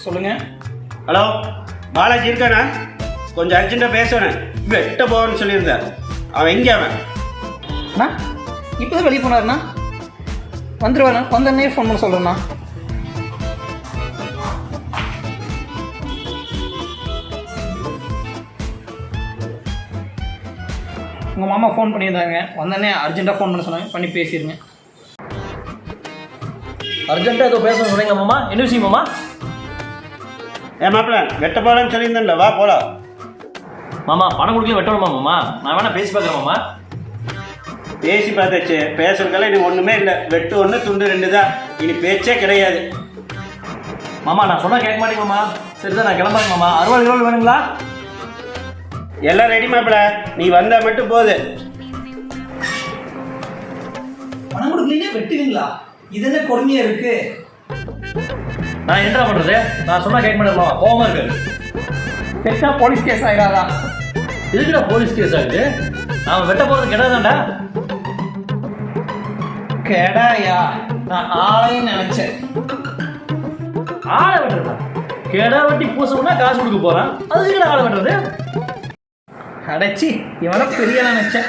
சொல்லுங்கள். ஹலோ, பாலாஜி இருக்கானா? கொஞ்சம் அர்ஜென்ட்டாக பேசணும். வெட்ட போகணும்னு சொல்லியிருந்தார். அவன் எங்கே அவன்? அண்ணா இப்போ தான் வெளியே போனாருண்ணா. வந்துடுவாண்ணா. வந்தோடனே ஃபோன் பண்ண சொல்கிறேண்ணா. உங்கள் மாமா ஃபோன் பண்ணியிருந்தாங்க. வந்தோடனே அர்ஜென்ட்டாக ஃபோன் பண்ண சொன்னாங்க. பண்ணி பேசிடுங்க. அர்ஜென்ட்டாக ஏதோ பேச சொல்கிறீங்க மாமா. என்ன விஷயம் மாமா? ஏன் மாப்பிள்ள வெட்ட போகலான்னு சொல்லியிருந்தேன்ல, வா போகலாம். மாமா பணம் கொடுக்கல வெட்டணுமா மாமா? நான் வேணா பேசி பார்க்குறேன் மாமா. பேசி பார்த்தாச்சு. பேசுறதுக்கெல்லாம் இனி ஒன்றுமே இல்லை. வெட்டு ஒன்று துண்டு 2 தான். இனி பேச்சே கிடையாது. மாமா நான் சொன்னால் கேட்க மாட்டேங்க மாமா. சரி தான், நான் கிளம்புறேன் மாமா. அறுவாள் வேணுங்களா? எல்லாம் ரெடி மாப்பிள்ள, நீ வந்தால் மட்டும் போகுது. பணம் கொடுக்கலீங்க வெட்டுவீங்களா? இது என்ன கொடுமையாக இருக்குது? நான் என்ன பண்ணுறது? நான் சொன்னால் கேட்க மாட்டேன் மாமா. கோவமாக இருக்கு. பெற்றா போலீஸ் கேஸ் ஆகிடாதா? எதுக்குடா போலீஸ் கேஸ் ஆகுது? நான் வெட்ட போகிறது கிடையாதாண்டா. கெடாயா? நான் ஆளையும் நினச்சேன். ஆளை வெட்டுறதா? கெடா வெட்டி பூசணும்னா காசு கொடுக்க போகிறான். அதுக்கு ஆளை வெட்டுறது? அடைச்சி இவனை பெரிய நினச்சேன்.